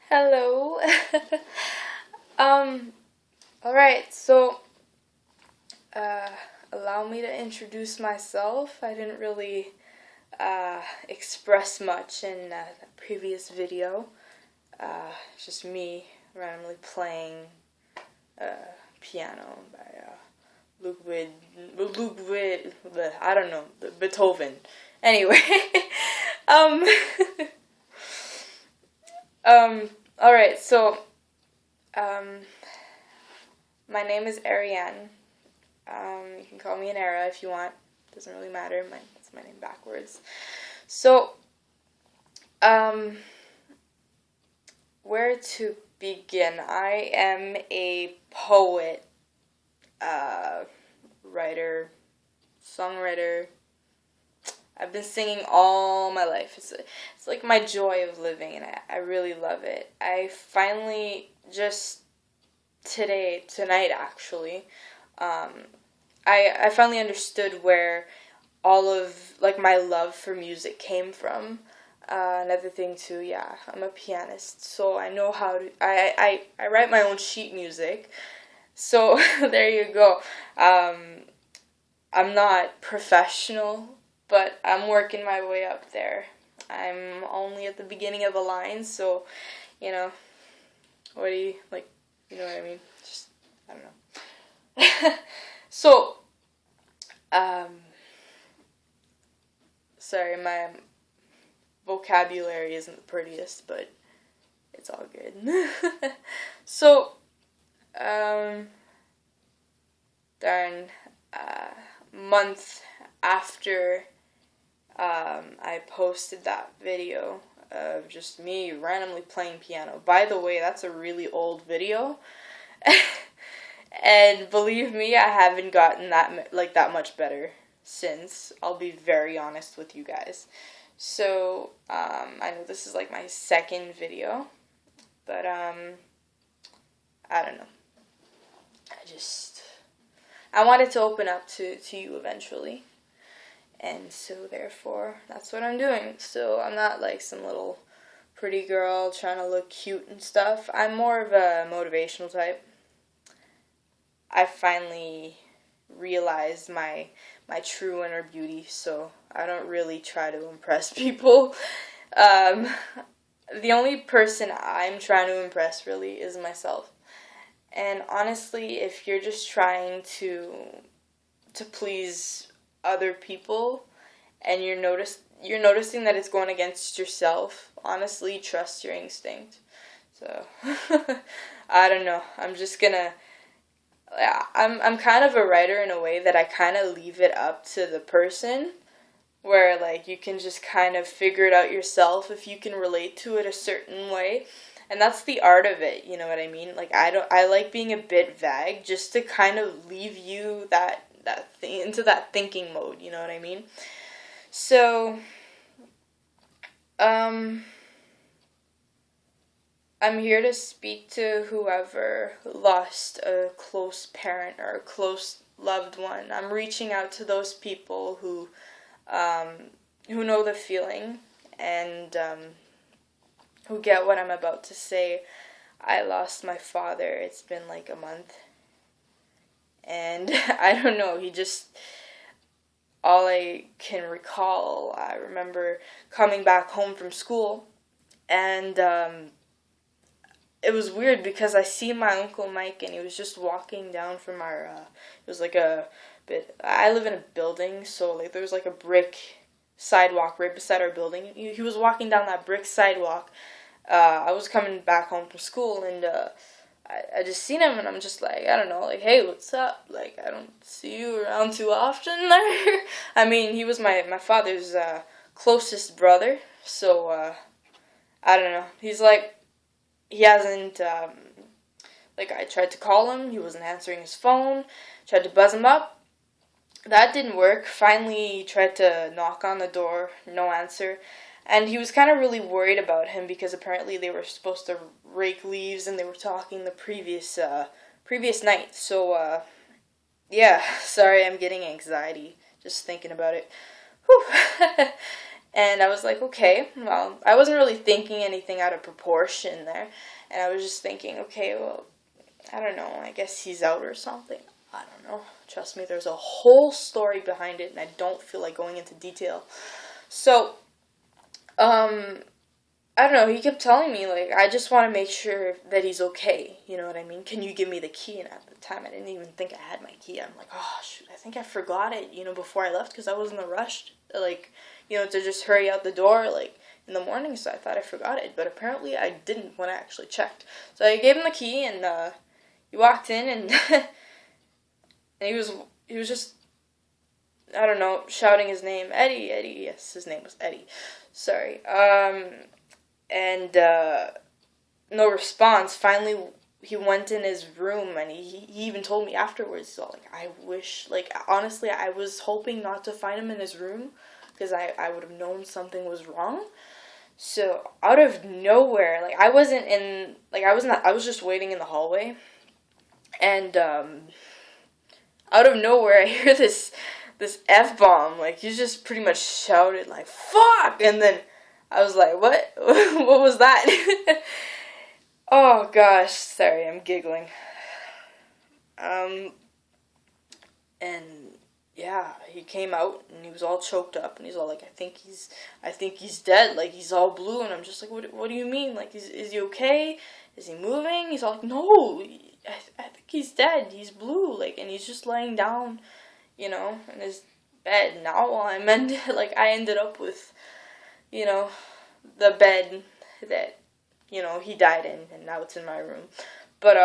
Hello. um, alright, so, uh, allow me to introduce myself. I didn't really, express much in the previous video. It's just me randomly playing, piano by, Ludwig, I don't know, Beethoven. Anyway, um, alright, so, um, my name is Ariane. You can call me an Era if you want. Doesn't really matter. That's my name backwards. So, where to begin? I am a poet, writer, songwriter. I've been singing all my life. It's like my joy of living, and I really love it. I finally just tonight actually, I finally understood where all of like my love for music came from. Another thing too, yeah, I'm a pianist, so I know how to. I write my own sheet music, so there you go. I'm not professional, but I'm working my way up there. I'm only at the beginning of a line, so you know, what do you like? You know what I mean? Just I don't know. So, um, sorry, my vocabulary isn't the prettiest, but it's all good. So, um, darn, month after I posted that video of just me randomly playing piano. By the way, that's a really old video. And believe me, I haven't gotten that much better since. I'll be very honest with you guys. So, I know this is like my second video, but I don't know. I wanted to open up to you eventually. And so therefore, that's what I'm doing. So I'm not like some little pretty girl trying to look cute and stuff. I'm more of a motivational type. I finally realized my true inner beauty, so I don't really try to impress people. Um, the only person I'm trying to impress really is myself. And honestly, if you're just trying to please other people and you're noticing that it's going against yourself, honestly, trust your instinct. So I don't know. I'm kind of a writer in a way that I kind of leave it up to the person, where like you can just kind of figure it out yourself if you can relate to it a certain way. And that's the art of it, you know what I mean? Like I like being a bit vague just to kind of leave you that thing into that thinking mode, you know what I mean? So I'm here to speak to whoever lost a close parent or a close loved one. I'm reaching out to those people who know the feeling and who get what I'm about to say. I lost my father. It's been like a month. And I don't know, all I can recall, I remember coming back home from school, and it was weird because I see my Uncle Mike and he was just walking down from it was like I live in a building, so like there was like a brick sidewalk right beside our building. He was walking down that brick sidewalk. I was coming back home from school, and I just seen him, and I'm just like, I don't know, like, hey, what's up? Like, I don't see you around too often there. I mean, he was my father's closest brother, so I don't know. He hasn't, like, I tried to call him, he wasn't answering his phone, tried to buzz him up. That didn't work. Finally, tried to knock on the door, no answer. And he was kind of really worried about him because apparently they were supposed to rake leaves and they were talking the previous night. So, yeah, sorry, I'm getting anxiety just thinking about it. Whew. And I was like, okay, well, I wasn't really thinking anything out of proportion there. And I was just thinking, okay, well, I don't know, I guess he's out or something. I don't know. Trust me, there's a whole story behind it, and I don't feel like going into detail. So, I don't know, he kept telling me, like, I just want to make sure that he's okay, you know what I mean? Can you give me the key? And at the time, I didn't even think I had my key. I'm like, oh, shoot, I think I forgot it, before I left, because I was in a rush, like, to just hurry out the door, like, in the morning, so I thought I forgot it, but apparently I didn't when I actually checked. So I gave him the key, and, he walked in, and, and he was just, I don't know, shouting his name, Eddie, yes, his name was Eddie, sorry, and no response. Finally, he went in his room, and he even told me afterwards, so, like, I wish, like, honestly, I was hoping not to find him in his room, because I would have known something was wrong. So, out of nowhere, like, I was just waiting in the hallway, and, out of nowhere, I hear this F-bomb, like, he just pretty much shouted, like, fuck, and then I was like, what? What was that? Oh, gosh, sorry, I'm giggling. And, yeah, he came out, and he was all choked up, and he's all like, I think he's dead, like, he's all blue, and I'm just like, what do you mean? Like, is he okay? Is he moving? He's all like, no, I think he's dead, he's blue, like, and he's just laying down, in his bed. Now, I ended up with, the bed that, he died in, and now it's in my room. But,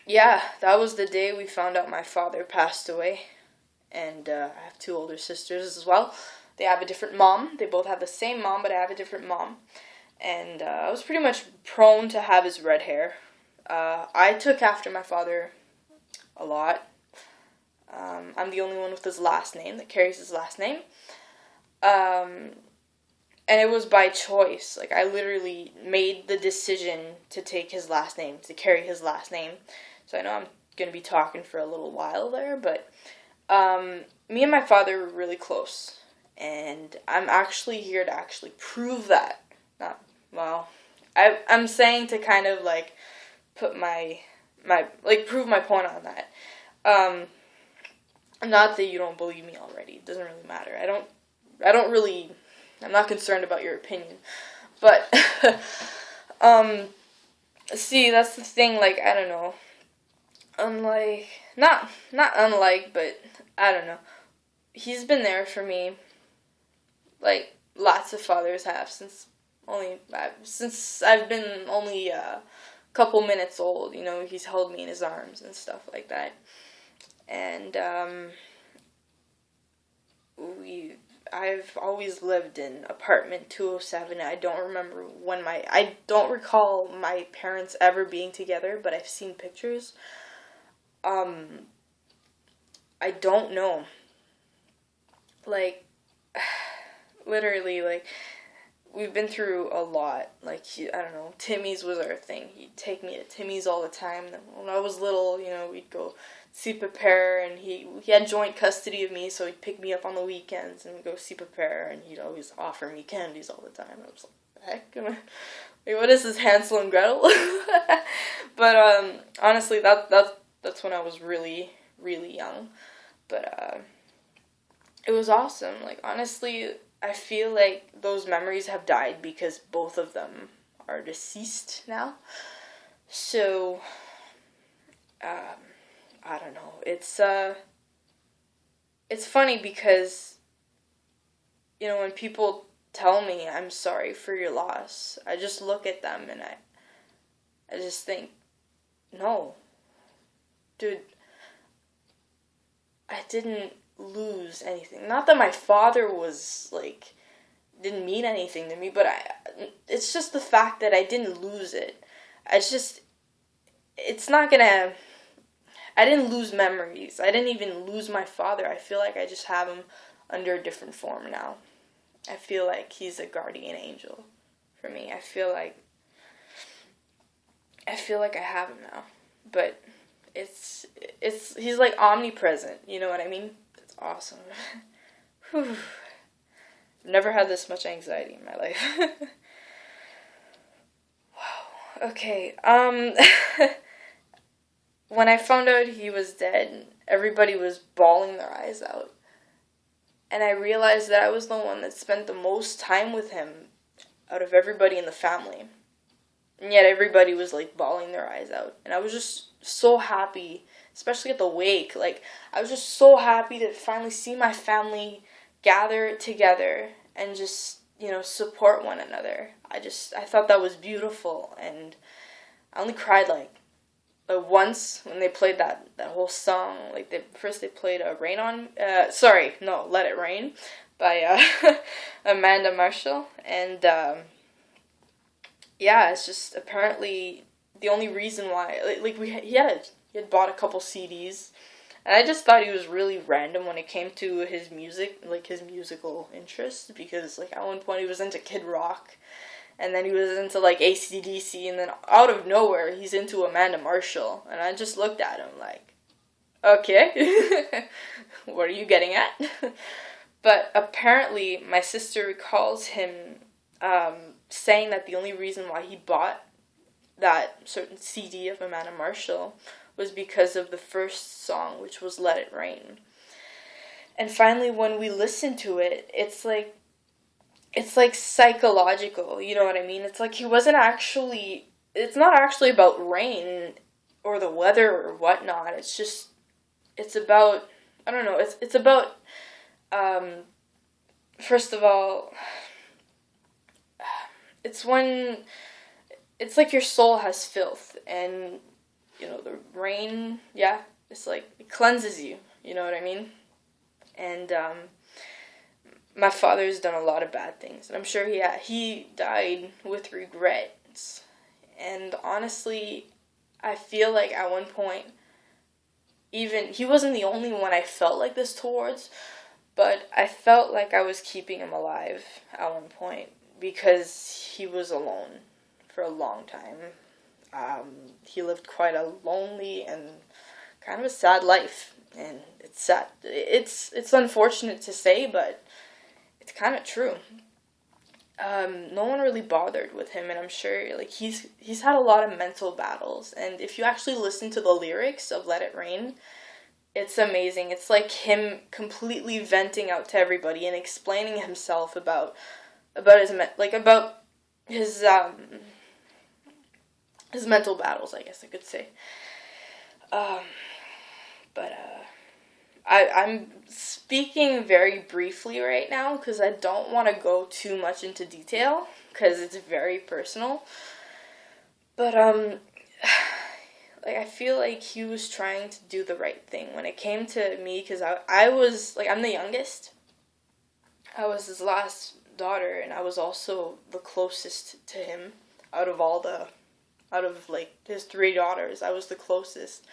yeah, that was the day we found out my father passed away, and, I have 2 older sisters as well. They have a different mom. They both have the same mom, but I have a different mom. And, I was pretty much prone to have his red hair. I took after my father a lot. I'm the only one with his last name, that carries his last name. And it was by choice. Like, I literally made the decision to take his last name, to carry his last name. So I know I'm going to be talking for a little while there, but me and my father were really close. And I'm actually here to actually prove that. I'm saying to kind of, like, put my prove my point on that. Not that you don't believe me already. It doesn't really matter. I'm not concerned about your opinion. But, see, that's the thing, like, I don't know. Unlike, not unlike, but, I don't know. He's been there for me, like, lots of fathers have, since I've been only a couple minutes old, he's held me in his arms and stuff like that. And, I've always lived in apartment 207. I don't recall my parents ever being together, but I've seen pictures. I don't know. Like, literally, like, we've been through a lot. Like, I don't know, Timmy's was our thing. He'd take me to Timmy's all the time. Then when I was little, we'd go see Papa, and he had joint custody of me, so he'd pick me up on the weekends and we'd go see Papa, and he'd always offer me candies all the time. I was like, the heck? Like, what is this, Hansel and Gretel? But, honestly, that's when I was really, really young. But, it was awesome. Like, honestly, I feel like those memories have died because both of them are deceased now. So, I don't know. It's funny because, when people tell me I'm sorry for your loss, I just look at them and I just think, no, dude, I didn't lose anything. Not that my father was, like, didn't mean anything to me, but it's just the fact that I didn't lose it. It's not gonna, I didn't lose memories. I didn't even lose my father. I feel like I just have him under a different form now. I feel like he's a guardian angel for me. I feel like I have him now. But he's like omnipresent, you know what I mean? It's awesome. Whew. Never had this much anxiety in my life. Wow. Okay. When I found out he was dead, everybody was bawling their eyes out. And I realized that I was the one that spent the most time with him out of everybody in the family. And yet everybody was like bawling their eyes out. And I was just so happy, especially at the wake. Like, I was just so happy to finally see my family gather together and just, support one another. I thought that was beautiful. And I only cried like once when they played that whole song. Like, first they played Let It Rain by Amanda Marshall. And yeah, it's just apparently the only reason why, he had bought a couple CDs, and I just thought he was really random when it came to his music, like his musical interests, because like at one point he was into Kid Rock, and then he was into like AC/DC, and then out of nowhere he's into Amanda Marshall, and I just looked at him like, okay, what are you getting at? But apparently my sister recalls him saying that the only reason why he bought that certain CD of Amanda Marshall was because of the first song, which was Let It Rain. And finally, when we listen to it, it's like psychological, you know what I mean? It's like it's not actually about rain or the weather or whatnot. It's about, I don't know, it's about, first of all, it's like your soul has filth, and, the rain, yeah, it's like, it cleanses you, you know what I mean? And, my father's done a lot of bad things, and I'm sure he died with regrets, and honestly, I feel like at one point, even, he wasn't the only one I felt like this towards, but I felt like I was keeping him alive at one point, because he was alone for a long time. He lived quite a lonely and kind of a sad life, and it's sad. It's unfortunate to say, but it's kind of true. No one really bothered with him, and I'm sure like he's had a lot of mental battles. And if you actually listen to the lyrics of Let It Rain, it's amazing. It's like him completely venting out to everybody and explaining himself about his mental battles, I guess I could say. I'm speaking very briefly right now because I don't want to go too much into detail because it's very personal. But I feel like he was trying to do the right thing when it came to me, because I was I'm the youngest. I was his last daughter, and I was also the closest to him out of his 3 daughters. I was the closest.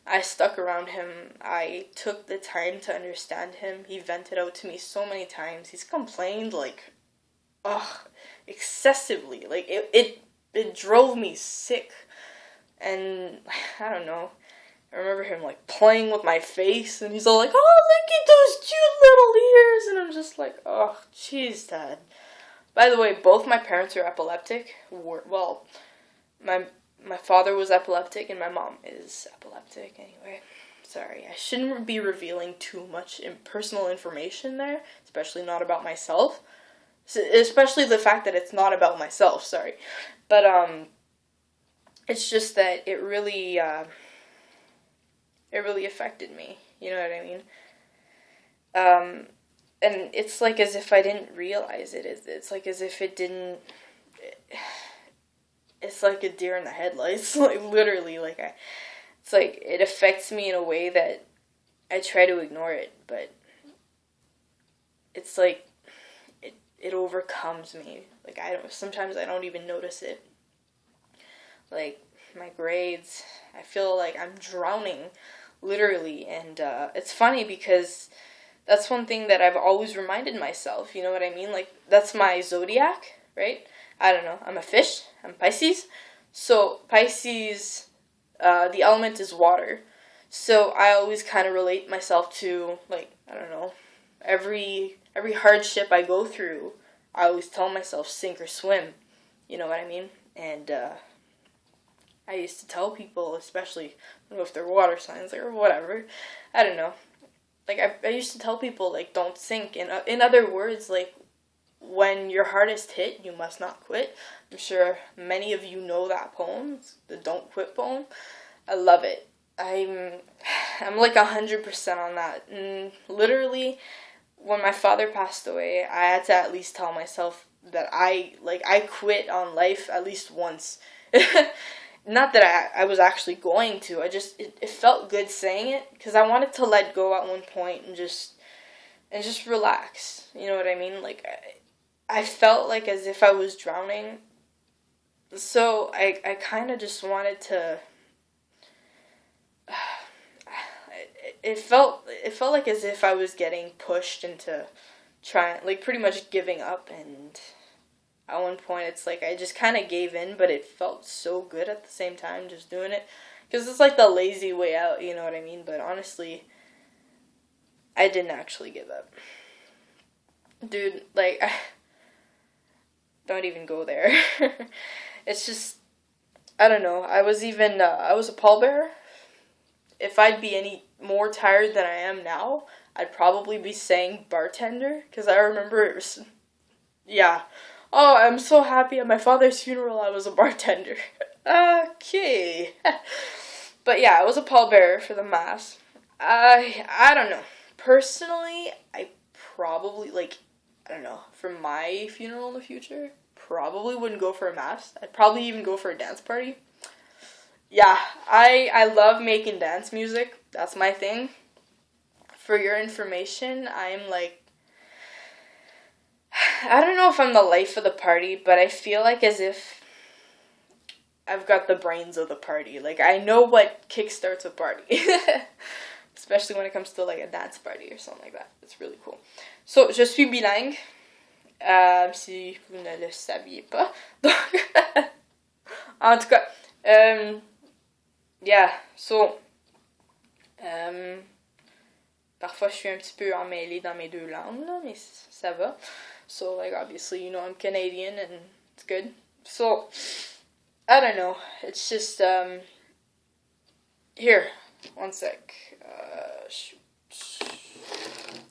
I stuck around him. I took the time to understand him. He vented out to me so many times. He's complained excessively. Like it drove me sick. And I don't know. I remember him playing with my face, and he's all like, "Oh, look at those cute little ears," and I'm just like, "Oh, jeez, Dad." By the way, both my parents are epileptic. My father was epileptic, and my mom is epileptic. Anyway, sorry, I shouldn't be revealing too much personal information there, especially not about myself. Especially the fact that it's not about myself. Sorry, but it's just that it really affected me. You know what I mean? And it's like as if I didn't realize it. It's like as if it didn't. It's like a deer in the headlights. Literally, it's like it affects me in a way that I try to ignore it, but it's like it overcomes me. Sometimes I don't even notice it. My grades, I feel like I'm drowning, literally, and it's funny because that's one thing that I've always reminded myself, you know what I mean? That's my zodiac, right? I don't know, I'm a fish, I'm Pisces, so Pisces, the element is water, so I always kind of relate myself to, I don't know, every every hardship I go through, I always tell myself sink or swim. You know what I mean? And I used to tell people, especially, I don't know if they're water signs or whatever, I don't know. Like, I used to tell people, like, don't sink. In other words, like, when you're hardest hit, you must not quit. I'm sure many of you know that poem, the Don't Quit poem. I love it. I'm like 100% on that. And literally, when my father passed away, I had to at least tell myself that I quit on life at least once. Not that I was actually going to. It felt good saying it because I wanted to let go at one point and just relax. You know what I mean? Like, I felt like as if I was drowning. So I kind of just wanted to. It felt like as if I was getting pushed into trying, like, pretty much giving up. And at one point it's like I just kind of gave in, but it felt so good at the same time just doing it, because it's like the lazy way out, you know what I mean? But honestly, I didn't actually give up, dude. Like, don't even go there. It's just, I don't know. I was a pallbearer. If I'd be any more tired than I am now, I'd probably be saying bartender, because I remember it was, yeah. Oh, I'm so happy at my father's funeral I was a bartender. Okay. But yeah, I was a pallbearer for the mass. I don't know. Personally, I probably, like, I don't know, for my funeral in the future, probably wouldn't go for a mass. I'd probably even go for a dance party. Yeah, I love making dance music. That's my thing. For your information, I'm like, I don't know if I'm the life of the party, but I feel like as if I've got the brains of the party. Like, I know what kickstarts a party. Especially when it comes to, like, a dance party or something like that. It's really cool. So, je suis bilingue. Si vous ne le saviez pas. Donc, en tout cas, yeah, so, parfois je suis un petit peu emmêlée dans mes deux langues, là, mais ça va. So, like, obviously, you know, I'm Canadian and it's good. So, I don't know. It's just, here, one sec. Shoot.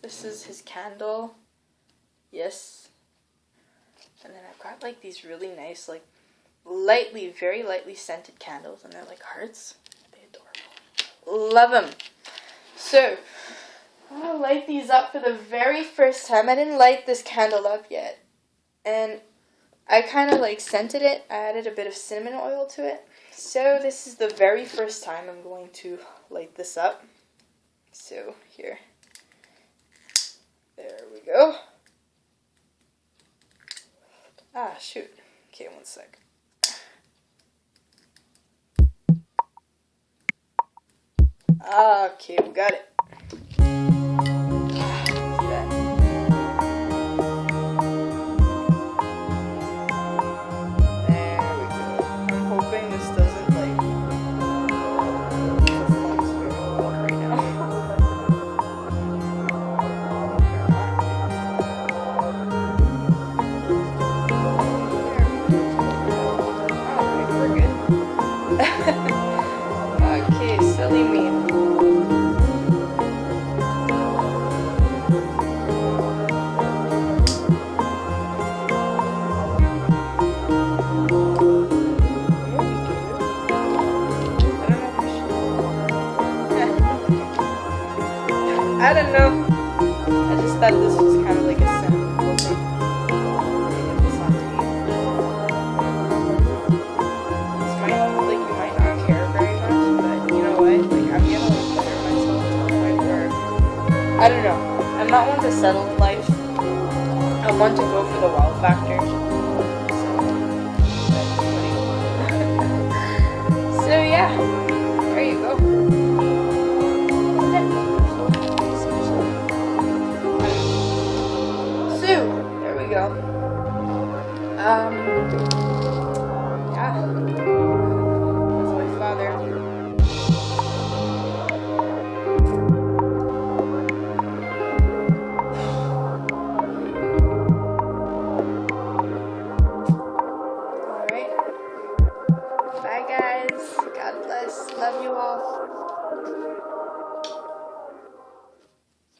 This is his candle. Yes. And then I've got, like, these really nice, like, very lightly scented candles, and they're like hearts. They're adorable. Love them. So, I'm gonna light these up for the very first time. I didn't light this candle up yet, and I kind of like scented it. I added a bit of cinnamon oil to it. So this is the very first time I'm going to light this up. So here. There we go. Ah, shoot. Okay, one sec. Okay, we got it. I don't know. I just thought this was kind of like a sentimental thing. This might, like, you might not care very much, but you know what? Like, I'm gonna, like, better myself to the point where, I don't know. I'm not one to settle in life. I'm one to go for the wow factor. So yeah, there you go. There we go. Yeah. That's my father. guys. God bless. Love you all.